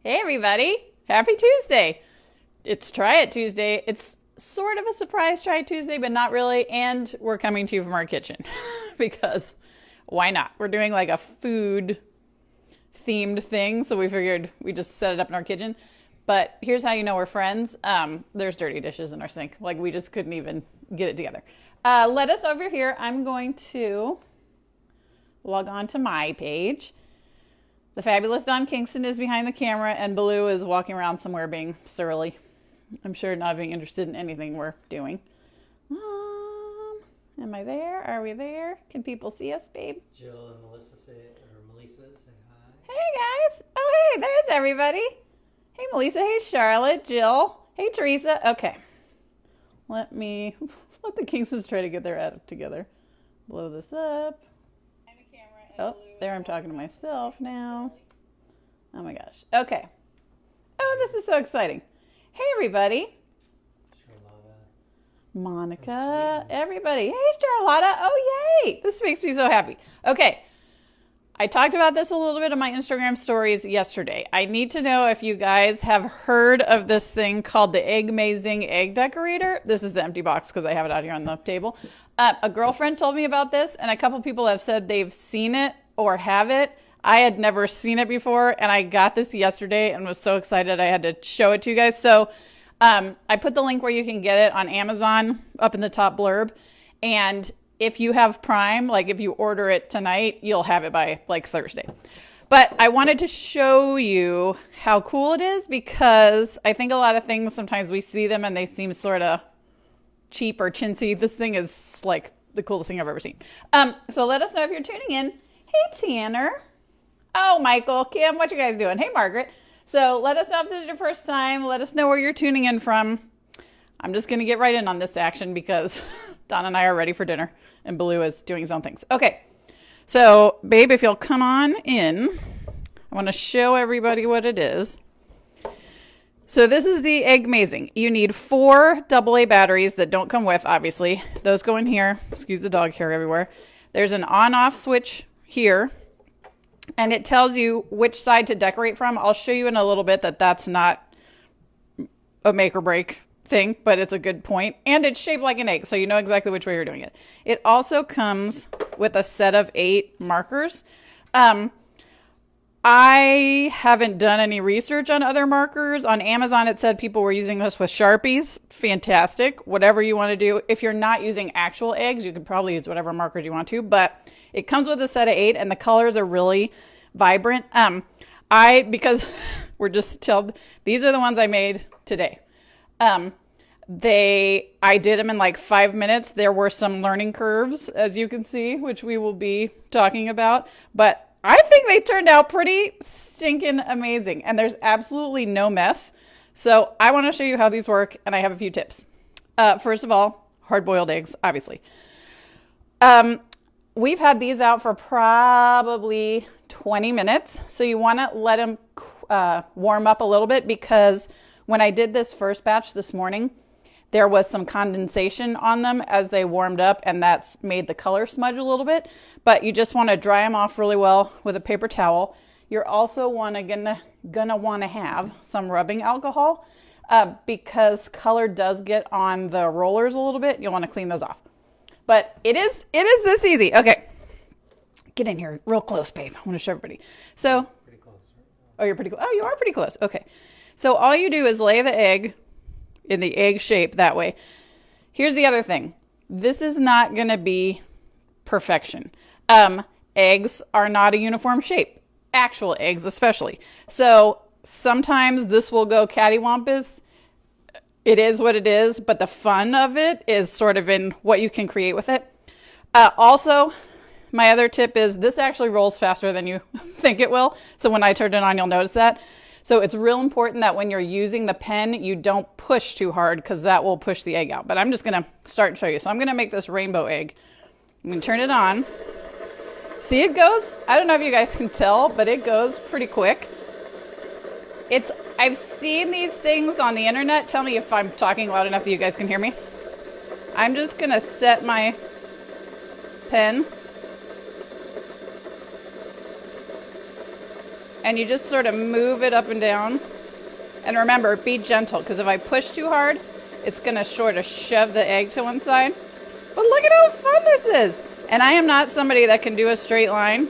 Hey everybody, happy Tuesday. It's Try It Tuesday. It's sort of a surprise Try It Tuesday, but not really. And we're coming to you from our kitchen because why not? We're doing like a food themed thing. So we figured we just set it up in our kitchen. But here's how you know we're friends. There's dirty dishes in our sink. Like we just couldn't even get it together. Let us know if you're here. I'm going to log on to my page. The fabulous Don Kingston is behind the camera, and Baloo is walking around somewhere being surly. I'm sure not being interested in anything we're doing. Am I there? Are we there? Can people see us, babe? Jill and Melissa say hi. Hey, guys. Oh, hey, there's everybody. Hey, Melissa. Hey, Charlotte. Jill. Hey, Teresa. Okay. Let the Kingstons try to get their act together. Blow this up. Oh, there I'm talking to myself now. Oh my gosh. Okay. Oh, this is so exciting. Hey, everybody. Charlotta. Monica. Everybody. Hey, Charlotta. Oh, yay. This makes me so happy. Okay. I talked about this a little bit on my Instagram stories yesterday. I need to know if you guys have heard of this thing called the EggMazing Egg Decorator. This is the empty box because I have it out here on the table. A girlfriend told me about this, and a couple people have said they've seen it or have it. I had never seen it before, and I got this yesterday and was so excited I had to show it to you guys. So I put the link where you can get it on Amazon up in the top blurb. And if you have Prime, like if you order it tonight, you'll have it by like Thursday. But I wanted to show you how cool it is because I think a lot of things, sometimes we see them and they seem sort of cheap or chintzy. This thing is like the coolest thing I've ever seen. So let us know if you're tuning in. Hey, Tanner. Oh, Michael, Kim, what you guys doing? Hey, Margaret. So let us know if this is your first time. Let us know where you're tuning in from. I'm just going to get right in on this action because Don and I are ready for dinner and Baloo is doing his own things. Okay. So, babe, if you'll come on in, I want to show everybody what it is. So this is the EggMazing. You need 4 AA batteries that don't come with, obviously. Those go in here. Excuse the dog hair everywhere. There's an on-off switch here, and it tells you which side to decorate from. I'll show you in a little bit that that's not a make or break thing, but it's a good point. And it's shaped like an egg, so you know exactly which way you're doing it. It also comes with a set of 8 markers. I haven't done any research on other markers. On Amazon, it said people were using this with Sharpies. Fantastic. Whatever you want to do. If you're not using actual eggs, you could probably use whatever markers you want to, but it comes with a set of 8 and the colors are really vibrant. Because we're just told, these are the ones I made today. I did them in like 5 minutes. There were some learning curves, as you can see, which we will be talking about, but I think they turned out pretty stinking amazing, and there's absolutely no mess. So I want to show you how these work, and I have a few tips. First of all, hard-boiled eggs, obviously. We've had these out for probably 20 minutes, so you want to let them warm up a little bit because when I did this first batch this morning, there was some condensation on them as they warmed up, and that's made the color smudge a little bit. But you just want to dry them off really well with a paper towel. You're also gonna want to have some rubbing alcohol because color does get on the rollers a little bit. You'll want to clean those off. But it is this easy. Okay, get in here real close, babe. I want to show everybody. So, Pretty close, right? oh, you're pretty close. Oh, you are pretty close. Okay, so all you do is lay the egg in the egg shape that way. Here's the other thing. This is not going to be perfection. Eggs are not a uniform shape. Actual eggs especially. So sometimes this will go cattywampus. It is what it is, but the fun of it is sort of in what you can create with it. Also, my other tip is this actually rolls faster than you think it will. So when I turn it on, you'll notice that. So it's real important that when you're using the pen, you don't push too hard because that will push the egg out. But I'm just going to start and show you. So I'm going to make this rainbow egg. I'm going to turn it on. See, it goes, I don't know if you guys can tell, but it goes pretty quick. I've seen these things on the internet. Tell me if I'm talking loud enough that you guys can hear me. I'm just going to set my pen And you just sort of move it up and down. And remember, be gentle, because if I push too hard, it's going to sort of shove the egg to one side. But look at how fun this is. And I am not somebody that can do a straight line.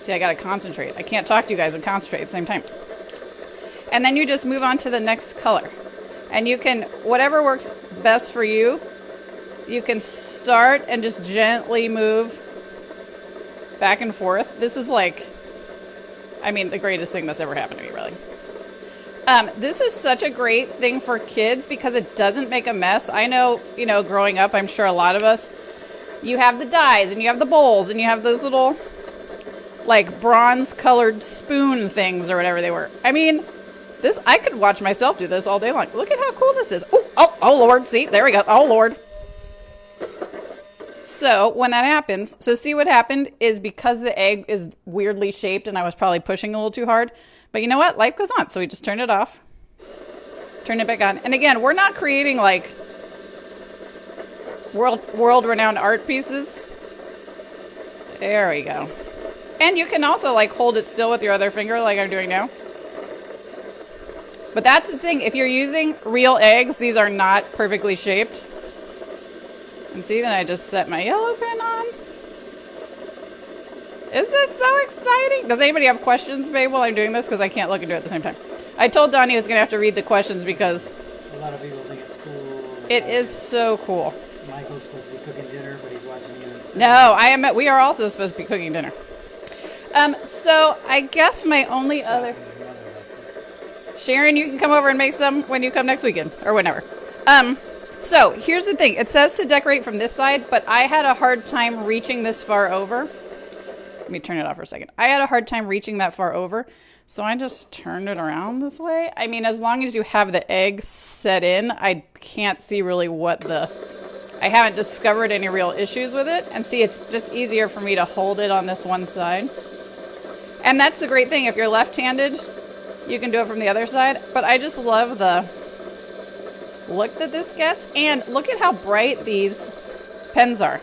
See, I got to concentrate. I can't talk to you guys and concentrate at the same time. And then you just move on to the next color. And you can, whatever works best for you, you can start and just gently move back and forth. This is like, I mean, the greatest thing that's ever happened to me, really. This is such a great thing for kids because it doesn't make a mess. I know, you know, growing up, I'm sure a lot of us, you have the dies and you have the bowls and you have those little, like, bronze-colored spoon things or whatever they were. I mean, this, I could watch myself do this all day long. Look at how cool this is. Ooh, oh, Lord. See, there we go. Oh, Lord. So when that happens, so see what happened is because the egg is weirdly shaped and I was probably pushing a little too hard. But you know what? Life goes on. So we just turn it off. Turn it back on. And again, we're not creating like world-renowned art pieces. There we go. And you can also like hold it still with your other finger like I'm doing now. But that's the thing. If you're using real eggs, these are not perfectly shaped. And see, then I just set my yellow pen on. Is this so exciting? Does anybody have questions, babe, while I'm doing this? Because I can't look and do it at the same time. I told Donnie I was going to have to read the questions because A lot of people think it's cool. it is so cool. Michael's supposed to be cooking dinner, but he's watching you instead. No, we are also supposed to be cooking dinner. So I guess my only other... Sharon, you can come over and make some when you come next weekend or whenever. So here's the thing. It says to decorate from this side, but I had a hard time reaching this far over. Let me turn it off for a second. I had a hard time reaching that far over, so I just turned it around this way. I mean, as long as you have the egg set in, I can't see really I haven't discovered any real issues with it. And see, it's just easier for me to hold it on this one side. And that's the great thing. If you're left-handed, you can do it from the other side. But I just love the look that this gets. And look at how bright these pens are.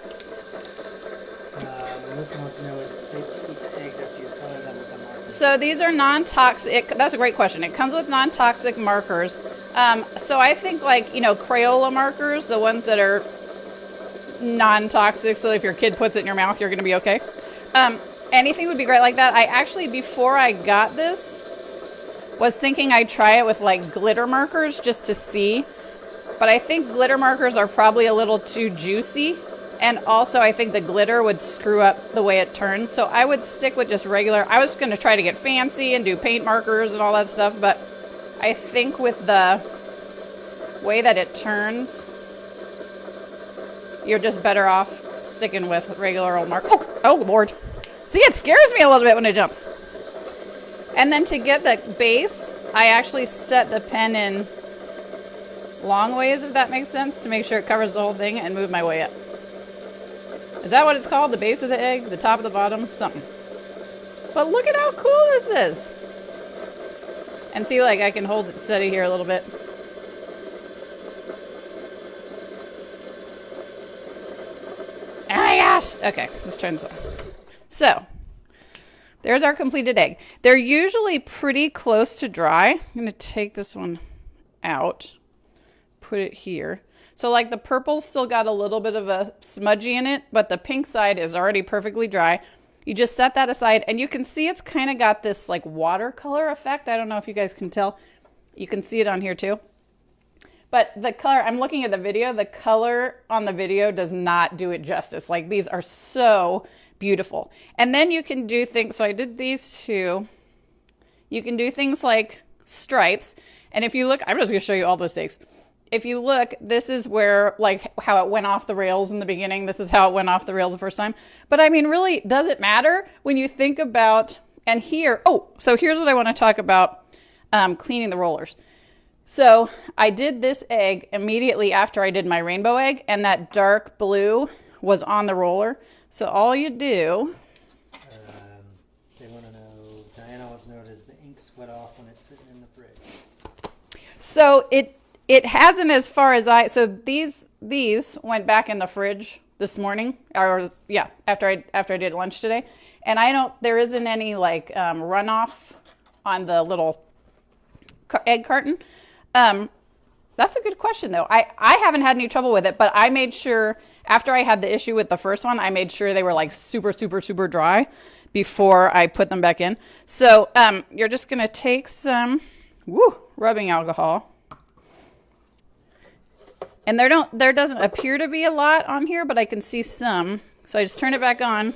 Melissa wants to know, is it safe to eat the eggs after you color them with a marker? So these are non-toxic. That's a great question. It comes with non-toxic markers. So I think like, you know, Crayola markers, the ones that are non-toxic. So if your kid puts it in your mouth, you're going to be okay. Anything would be great like that. I actually, before I got this, was thinking I'd try it with like glitter markers just to see. But I think glitter markers are probably a little too juicy. And also I think the glitter would screw up the way it turns. So I would stick with just regular. I was going to try to get fancy and do paint markers and all that stuff. But I think with the way that it turns, you're just better off sticking with regular old markers. Oh, Lord. See, it scares me a little bit when it jumps. And then to get the base, I actually set the pen in long ways, if that makes sense, to make sure it covers the whole thing and move my way up. Is that what it's called? The base of the egg? The top of the bottom? Something. But look at how cool this is. And see, like, I can hold it steady here a little bit. Oh my gosh. Okay, let's turn this on. So, there's our completed egg. They're usually pretty close to dry. I'm going to take this one out, put it here. So like the purple's still got a little bit of a smudgy in it, but the pink side is already perfectly dry. You just set that aside and you can see it's kind of got this like watercolor effect. I don't know if you guys can tell. You can see it on here too. But the color, I'm looking at the video, the color on the video does not do it justice. Like these are so beautiful. And then you can do things, so I did these two. You can do things like stripes. And if you look, I'm just going to show you all those stakes. If you look, this is where, like, how it went off the rails in the beginning. This is how it went off the rails the first time. But I mean, really, does it matter when you think about, and here, so here's what I want to talk about, cleaning the rollers. So I did this egg immediately after I did my rainbow egg, and that dark blue was on the roller. So all you do... They want to know, Diana wants to know, does the ink sweat off when it's sitting in the fridge? So it hasn't as far as so these went back in the fridge this morning, or yeah, after I did lunch today, and there isn't any like runoff on the little egg carton. That's a good question though. I haven't had any trouble with it, but I made sure after I had the issue with the first one, I made sure they were like super, super, super dry before I put them back in. So you're just gonna take some rubbing alcohol. And there doesn't appear to be a lot on here, but I can see some. So I just turn it back on.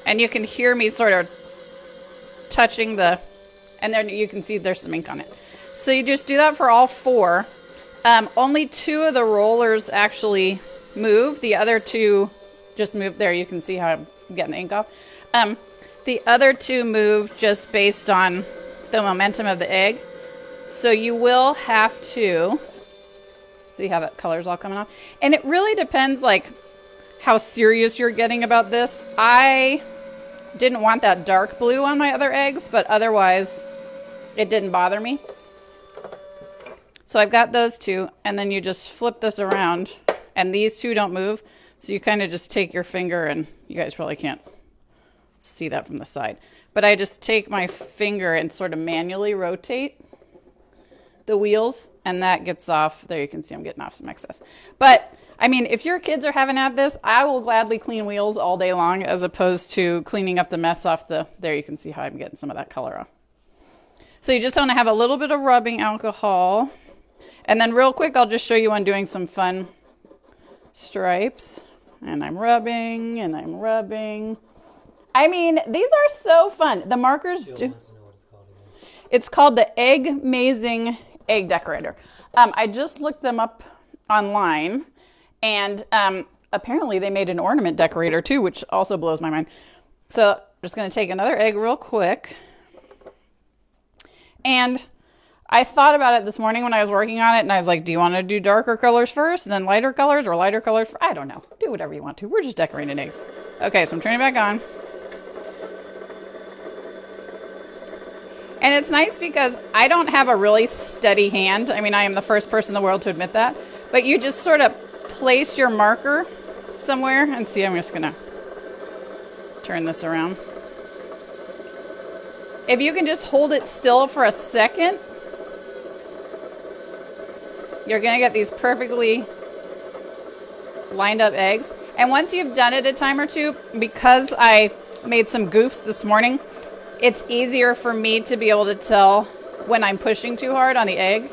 And you can hear me sort of touching and then you can see there's some ink on it. So you just do that for all 4. Only 2 of the rollers actually move. The other 2 just move. There, you can see how I'm getting the ink off. The other 2 move just based on the momentum of the egg. So you will have to see how that color's all coming off. And it really depends like how serious you're getting about this. I didn't want that dark blue on my other eggs, but otherwise it didn't bother me. So I've got those 2, and then you just flip this around, and these 2 don't move. So you kind of just take your finger, and you guys probably can't see that from the side, but I just take my finger and sort of manually rotate the wheels, and that gets off. There you can see I'm getting off some excess. But I mean, if your kids are having at this, I will gladly clean wheels all day long as opposed to cleaning up the mess off there you can see how I'm getting some of that color off. So you just want to have a little bit of rubbing alcohol. And then real quick, I'll just show you on doing some fun stripes. And I'm rubbing, and I'm rubbing. I mean, these are so fun. The markers Jill wants to know what it's called again. It's called the EggMazing Egg Decorator. I just looked them up online, and apparently they made an ornament decorator too, which also blows my mind. So I'm just going to take another egg real quick. And I thought about it this morning when I was working on it, and I was like, do you want to do darker colors first, and then lighter colors, or lighter colors? I don't know. Do whatever you want to. We're just decorating eggs. Okay, so I'm turning it back on. And it's nice because I don't have a really steady hand. I mean, I am the first person in the world to admit that. But you just sort of place your marker somewhere, and see, I'm just going to turn this around. If you can just hold it still for a second, you're going to get these perfectly lined up eggs. And once you've done it a time or two, because I made some goofs this morning, it's easier for me to be able to tell when I'm pushing too hard on the egg.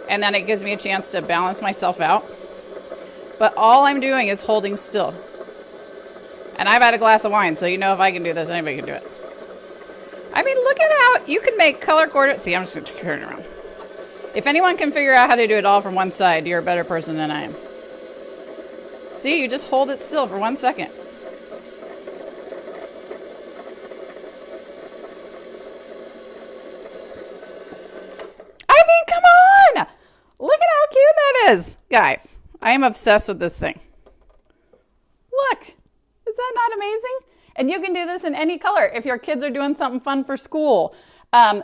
And then it gives me a chance to balance myself out. But all I'm doing is holding still. And I've had a glass of wine, so you know if I can do this, anybody can do it. I mean, look at how you can make color coordinates. See, I'm just going to turn it around. If anyone can figure out how to do it all from one side, you're a better person than I am. See, you just hold it still for 1 second. I mean, come on! Look at how cute that is. Guys, I am obsessed with this thing. Look, is that not amazing? And you can do this in any color if your kids are doing something fun for school.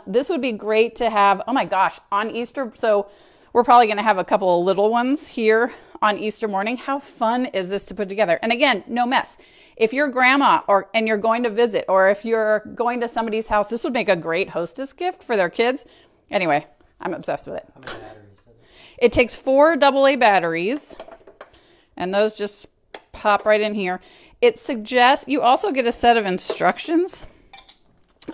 This would be great to have, oh my gosh, on Easter. So we're probably going to have a couple of little ones here on Easter morning. How fun is this to put together? And again, no mess. If you're grandma and you're going to visit, or if you're going to somebody's house, this would make a great hostess gift for their kids. Anyway, I'm obsessed with it. How many batteries does it? It takes 4 AA batteries, and those just pop right in here. It suggests you also get a set of instructions.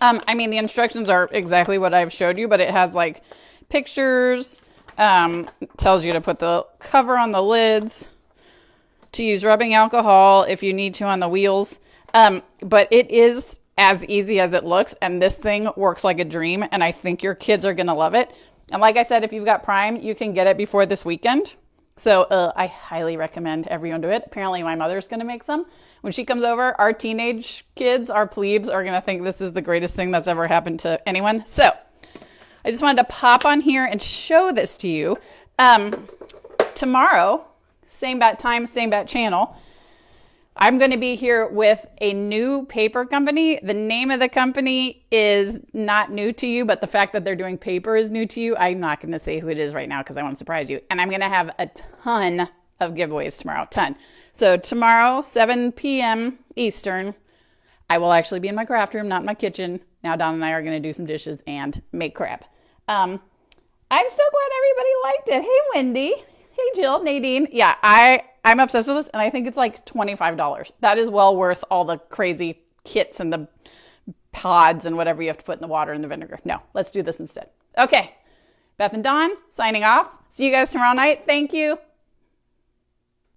I mean, the instructions are exactly what I've showed you, but it has like pictures, tells you to put the cover on the lids, to use rubbing alcohol if you need to on the wheels. But it is as easy as it looks, and this thing works like a dream, and I think your kids are going to love it. And like I said, if you've got Prime, you can get it before this weekend. So I highly recommend everyone do it. Apparently my mother's going to make some. When she comes over, our teenage kids, our plebes, are going to think this is the greatest thing that's ever happened to anyone. So I just wanted to pop on here and show this to you. Tomorrow, same bat time, same bat channel, I'm going to be here with a new paper company. The name of the company is not new to you, but the fact that they're doing paper is new to you. I'm not going to say who it is right now because I want to surprise you. And I'm going to have a ton of giveaways tomorrow. Ton. So tomorrow, 7 p.m. Eastern, I will actually be in my craft room, not in my kitchen. Now Don and I are going to do some dishes and make crab. I'm so glad everybody liked it. Hey, Wendy. Hey, Jill, Nadine. Yeah, I'm obsessed with this, and I think it's like $25. That is well worth all the crazy kits and the pods and whatever you have to put in the water and the vinegar. No, let's do this instead. Okay, Beth and Don signing off. See you guys tomorrow night. Thank you.